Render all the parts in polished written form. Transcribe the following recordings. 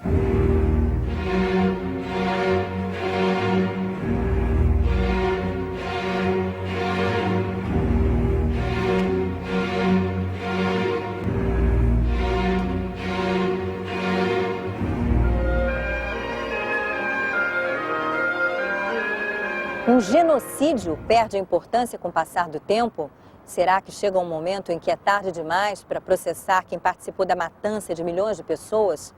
Um genocídio perde a importância com o passar do tempo? Será que chega um momento em que é tarde demais para processar quem participou da matança de milhões de pessoas?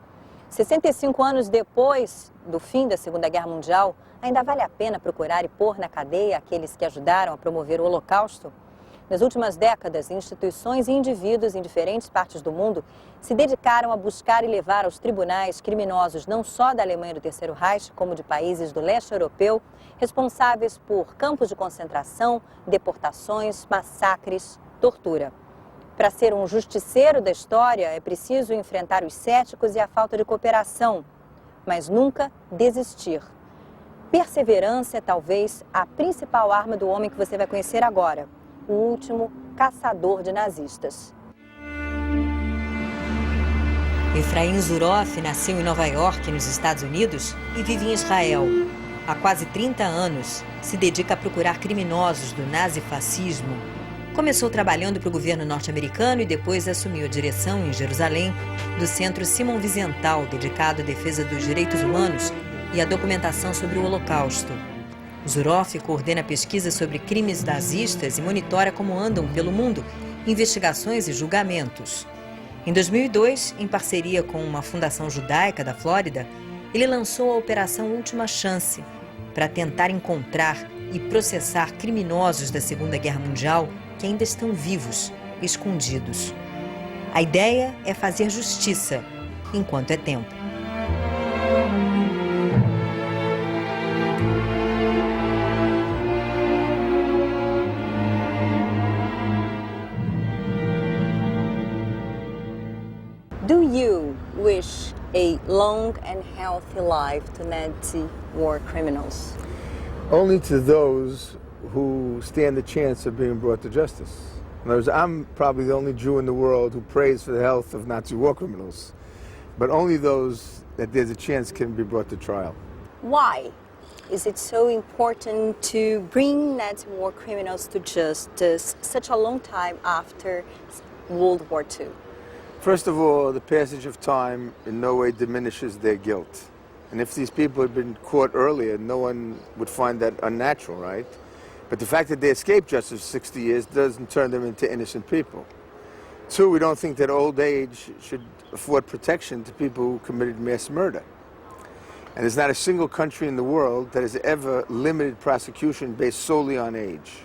65 anos depois do fim da Segunda Guerra Mundial, ainda vale a pena procurar e pôr na cadeia aqueles que ajudaram a promover o Holocausto? Nas últimas décadas, instituições e indivíduos em diferentes partes do mundo se dedicaram a buscar e levar aos tribunais criminosos não só da Alemanha do Terceiro Reich, como de países do leste europeu, responsáveis por campos de concentração, deportações, massacres, tortura. Para ser um justiceiro da história, é preciso enfrentar os céticos e a falta de cooperação, mas nunca desistir. Perseverança é talvez a principal arma do homem que você vai conhecer agora, o último caçador de nazistas. Efraim Zuroff nasceu em Nova York, nos Estados Unidos, e vive em Israel. Há quase 30 anos, se dedica a procurar criminosos do nazifascismo. Começou trabalhando para o governo norte-americano e depois assumiu a direção, em Jerusalém, do Centro Simon Wiesenthal, dedicado à defesa dos direitos humanos e à documentação sobre o Holocausto. Zuroff coordena pesquisas sobre crimes nazistas e monitora como andam pelo mundo investigações e julgamentos. Em 2002, em parceria com uma fundação judaica da Flórida, ele lançou a Operação Última Chance para tentar encontrar e processar criminosos da Segunda Guerra Mundial que ainda estão vivos, escondidos. A ideia é fazer justiça enquanto é tempo. Do you wish a long and healthy life to Nazi war criminals? Only to those who stand the chance of being brought to justice. In other words, I'm probably the only Jew in the world who prays for the health of Nazi war criminals, but only those that there's a chance can be brought to trial. Why is it so important to bring Nazi war criminals to justice such a long time after World War II? First of all, the passage of time in no way diminishes their guilt. And if these people had been caught earlier, no one would find that unnatural, right? But the fact that they escaped justice for 60 years doesn't turn them into innocent people. Two, we don't think that old age should afford protection to people who committed mass murder. And there's not a single country in the world that has ever limited prosecution based solely on age.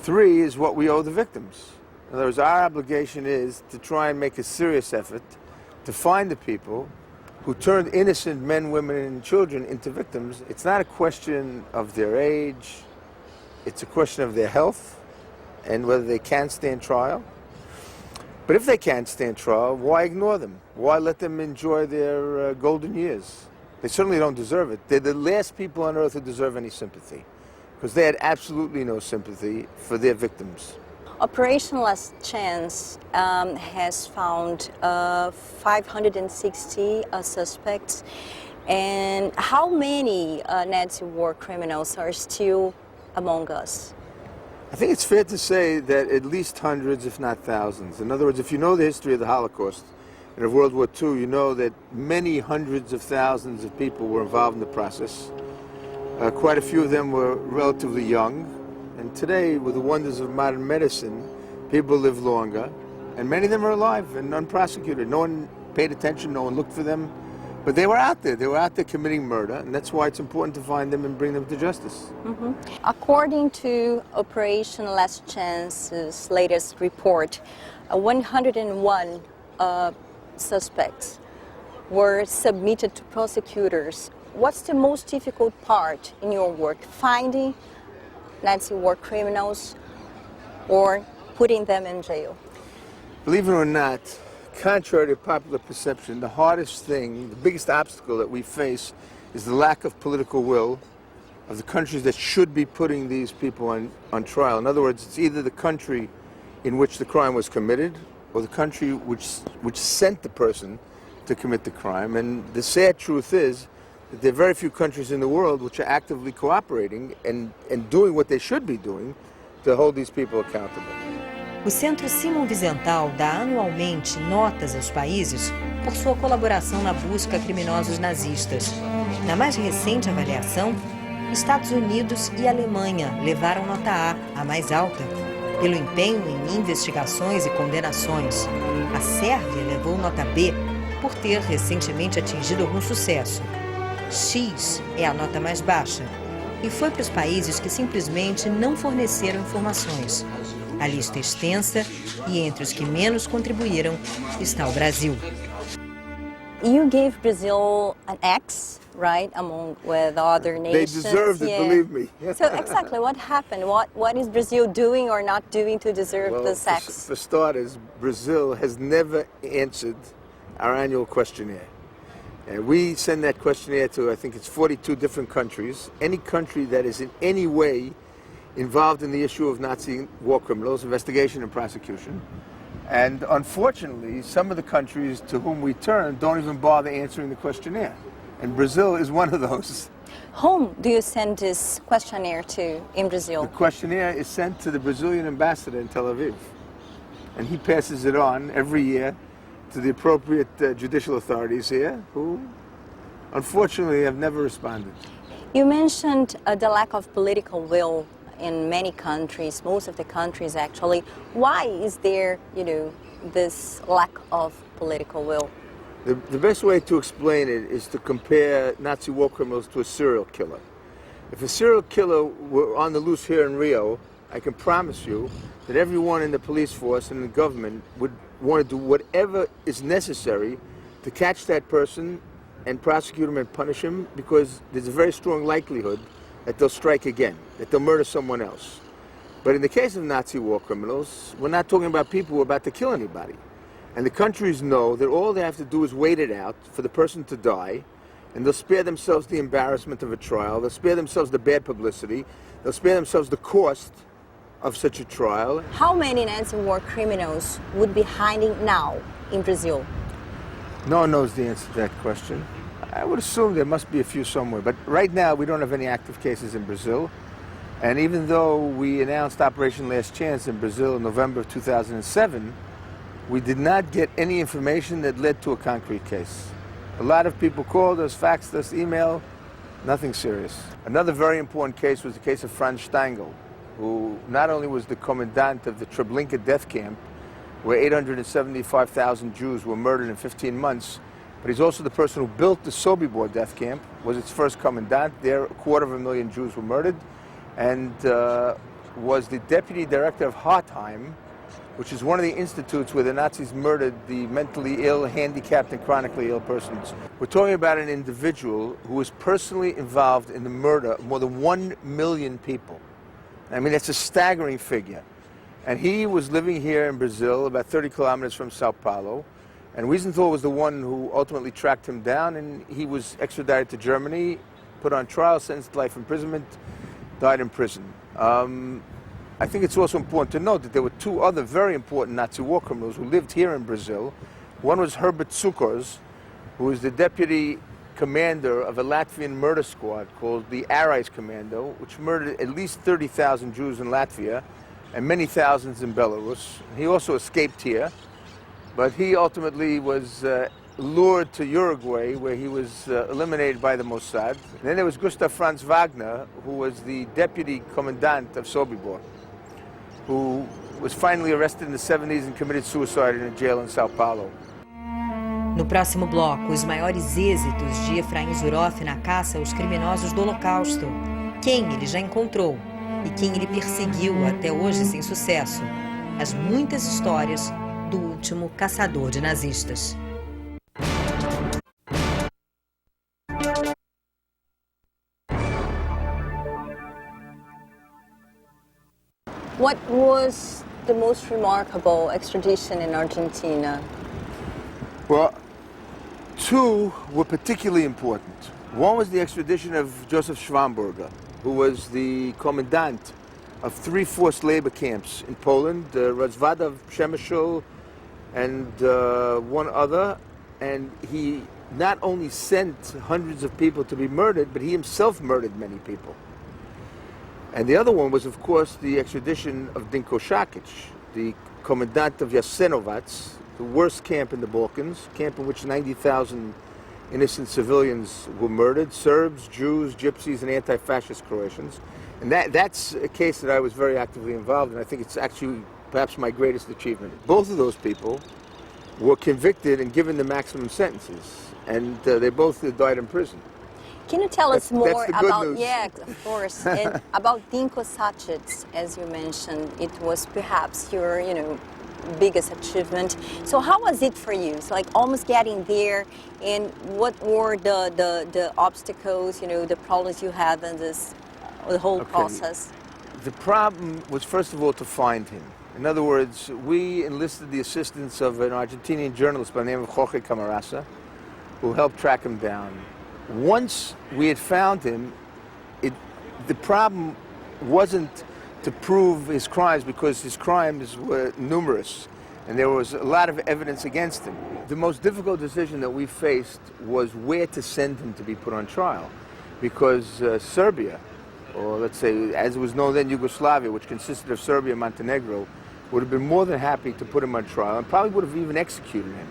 Three is what we owe the victims. In other words, our obligation is to try and make a serious effort to find the people who turned innocent men, women, and children into victims. It's not a question of their age, it's a question of their health and whether they can stand trial. But if they can't stand trial, why ignore them? Why let them enjoy their golden years? They certainly don't deserve it. They're the last people on earth who deserve any sympathy, because they had absolutely no sympathy for their victims. Operation Last Chance has found 560 suspects. And how many Nazi war criminals are still among us? I think it's fair to say that at least hundreds, if not thousands. In other words, if you know the history of the Holocaust and of World War II, you know that many hundreds of thousands of people were involved in the process. Quite a few of them were relatively young. And today, with the wonders of modern medicine, people live longer, and many of them are alive and unprosecuted. No one paid attention, no one looked for them, but they were out there. They were out there committing murder, and that's why it's important to find them and bring them to justice. Mm-hmm. According to Operation Last Chance's latest report, 101 suspects were submitted to prosecutors. What's the most difficult part in your work? Finding Nazi war criminals or putting them in jail? Believe it or not, contrary to popular perception, the hardest thing, the biggest obstacle that we face is the lack of political will of the countries that should be putting these people on trial. In other words, it's either the country in which the crime was committed or the country which sent the person to commit the crime. And the sad truth is that there are very few countries in the world which are actively cooperating and doing what they should be doing to hold these people accountable. O Centro Simon Wiesenthal dá anualmente notas aos países por sua colaboração na busca a criminosos nazistas. Na mais recente avaliação, Estados Unidos e Alemanha levaram nota a mais alta, pelo empenho em investigações e condenações. A Sérvia levou nota B por ter recentemente atingido algum sucesso. X é a nota mais baixa e foi para os países que simplesmente não forneceram informações. A lista é extensa e entre os que menos contribuíram está o Brasil. You gave Brazil an X, right, among with other nations. They deserved it, believe me. So exactly, what happened? What is Brazil doing or not doing to deserve this X? For starters, Brazil has never answered our annual questionnaire. And we send that questionnaire to, I think it's 42 different countries. Any country that is in any way involved in the issue of Nazi war criminals, investigation and prosecution. And unfortunately, some of the countries to whom we turn don't even bother answering the questionnaire. And Brazil is one of those. Whom do you send this questionnaire to in Brazil? The questionnaire is sent to the Brazilian ambassador in Tel Aviv. And he passes it on every year to the appropriate judicial authorities here, who unfortunately have never responded. You mentioned the lack of political will in many countries, most of the countries actually. Why is there, this lack of political will? The best way to explain it is to compare Nazi war criminals to a serial killer. If a serial killer were on the loose here in Rio, I can promise you that everyone in the police force and the government would want to do whatever is necessary to catch that person and prosecute him and punish him, because there's a very strong likelihood that they'll strike again, that they'll murder someone else. But in the case of Nazi war criminals, we're not talking about people who are about to kill anybody. And the countries know that all they have to do is wait it out for the person to die, and they'll spare themselves the embarrassment of a trial, they'll spare themselves the bad publicity, they'll spare themselves the cost of such a trial. How many Nazi war criminals would be hiding now in Brazil? No one knows the answer to that question. I would assume there must be a few somewhere, but right now we don't have any active cases in Brazil. And even though we announced Operation Last Chance in Brazil in November of 2007, we did not get any information that led to a concrete case. A lot of people called us, faxed us, emailed, nothing serious. Another very important case was the case of Franz Stangl, who not only was the commandant of the Treblinka death camp, where 875,000 Jews were murdered in 15 months, but he's also the person who built the Sobibor death camp, was its first commandant. There, 250,000 Jews were murdered, and was the deputy director of Hartheim, which is one of the institutes where the Nazis murdered the mentally ill, handicapped, and chronically ill persons. We're talking about an individual who was personally involved in the murder of more than 1 million people. I mean, that's a staggering figure. And he was living here in Brazil, about 30 kilometers from Sao Paulo. And Wiesenthal was the one who ultimately tracked him down, and he was extradited to Germany, put on trial, sentenced to life imprisonment, died in prison. I think it's also important to note that there were two other very important Nazi war criminals who lived here in Brazil. One was Herbert Cukurs, who was the deputy commander of a Latvian murder squad called the Arais Commando, which murdered at least 30,000 Jews in Latvia and many thousands in Belarus. He also escaped here, but he ultimately was lured to Uruguay, where he was eliminated by the Mossad. And then there was Gustav Franz Wagner, who was the deputy commandant of Sobibor, who was finally arrested in the 70s and committed suicide in a jail in Sao Paulo. No próximo bloco, os maiores êxitos de Efraim Zuroff na caça aos criminosos do Holocausto. Quem ele já encontrou e quem ele perseguiu até hoje sem sucesso. As muitas histórias do último caçador de nazistas. What was the most remarkable extradition in Argentina? Well, two were particularly important. One was the extradition of Joseph Schwamberger, who was the commandant of 3 forced labor camps in Poland, Rozvada, Przemysl, and one other. and he not only sent hundreds of people to be murdered, but he himself murdered many people. And the other one was, of course, the extradition of Dinko Šakić, the commandant of Jasenovac, the worst camp in the Balkans, camp in which 90,000 innocent civilians were murdered, Serbs, Jews, Gypsies, and anti-fascist Croatians. And that's a case that I was very actively involved in. I think it's actually perhaps my greatest achievement. Both of those people were convicted and given the maximum sentences, and they both died in prison. Can you tell us more about, news. Yeah, of course, and about Dinko Šakić, as you mentioned, it was perhaps your, biggest achievement. So how was it for you? It's like almost getting there, and what were the obstacles, the problems you had in the whole process? The problem was, first of all, to find him. In other words, we enlisted the assistance of an Argentinian journalist by the name of Jorge Camarasa, who helped track him down. Once we had found him, the problem wasn't to prove his crimes, because his crimes were numerous and there was a lot of evidence against him. The most difficult decision that we faced was where to send him to be put on trial, because Serbia, or let's say as it was known then, Yugoslavia, which consisted of Serbia and Montenegro, would have been more than happy to put him on trial and probably would have even executed him.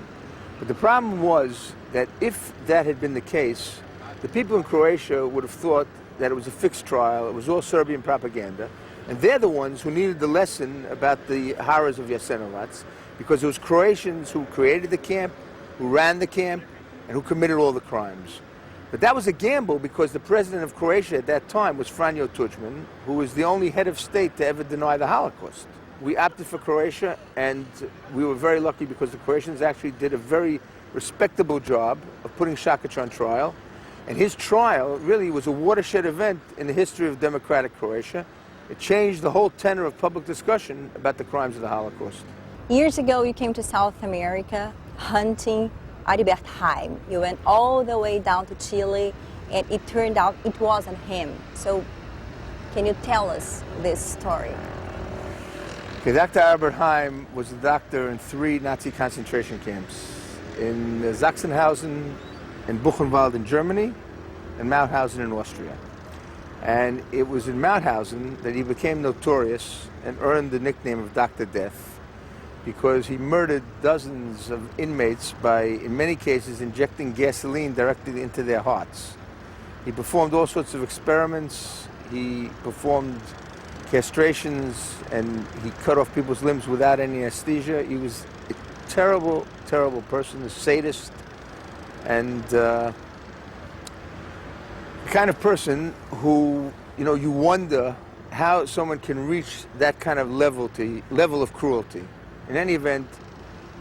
But the problem was that if that had been the case, the people in Croatia would have thought that it was a fixed trial, it was all Serbian propaganda, and they're the ones who needed the lesson about the horrors of Jasenovac, because it was Croatians who created the camp, who ran the camp, and who committed all the crimes. But that was a gamble, because the president of Croatia at that time was Franjo Tuđman, who was the only head of state to ever deny the Holocaust. We opted for Croatia, and we were very lucky because the Croatians actually did a very respectable job of putting Šakić on trial. And his trial really was a watershed event in the history of democratic Croatia. It changed the whole tenor of public discussion about the crimes of the Holocaust. Years ago, you came to South America hunting Aribert Haim. You went all the way down to Chile, and it turned out it wasn't him. So can you tell us this story? Okay, Dr. Aribert Haim was a doctor in 3 Nazi concentration camps, in Sachsenhausen, in Buchenwald in Germany, and Mauthausen in Austria. And it was in Mauthausen that he became notorious and earned the nickname of Dr. Death, because he murdered dozens of inmates by, in many cases, injecting gasoline directly into their hearts. He performed all sorts of experiments. He performed castrations, and he cut off people's limbs without any anesthesia. He was a terrible, terrible person, a sadist, and the kind of person who, you wonder how someone can reach that kind of level of cruelty. In any event,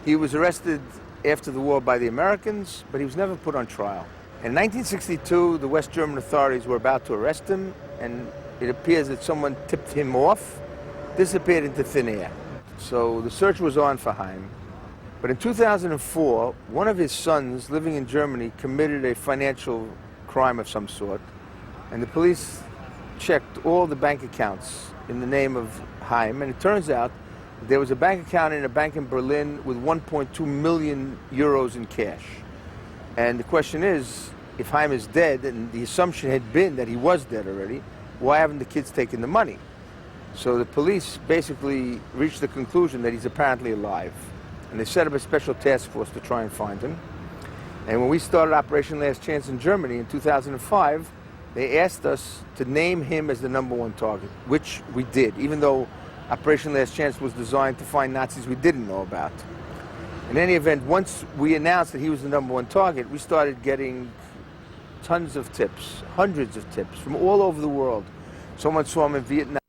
he was arrested after the war by the Americans, but he was never put on trial. In 1962, the West German authorities were about to arrest him, and it appears that someone tipped him off, disappeared into thin air. So the search was on for Haim. But in 2004, one of his sons living in Germany committed a financial crime of some sort, and the police checked all the bank accounts in the name of Haim, and it turns out there was a bank account in a bank in Berlin with 1.2 million euros in cash. And the question is, if Haim is dead, and the assumption had been that he was dead already, why haven't the kids taken the money? So the police basically reached the conclusion that he's apparently alive. And they set up a special task force to try and find him. And when we started Operation Last Chance in Germany in 2005, they asked us to name him as the #1 target, which we did, even though Operation Last Chance was designed to find Nazis we didn't know about. In any event, once we announced that he was the #1 target, we started getting tons of tips, hundreds of tips from all over the world. Someone saw him in Vietnam.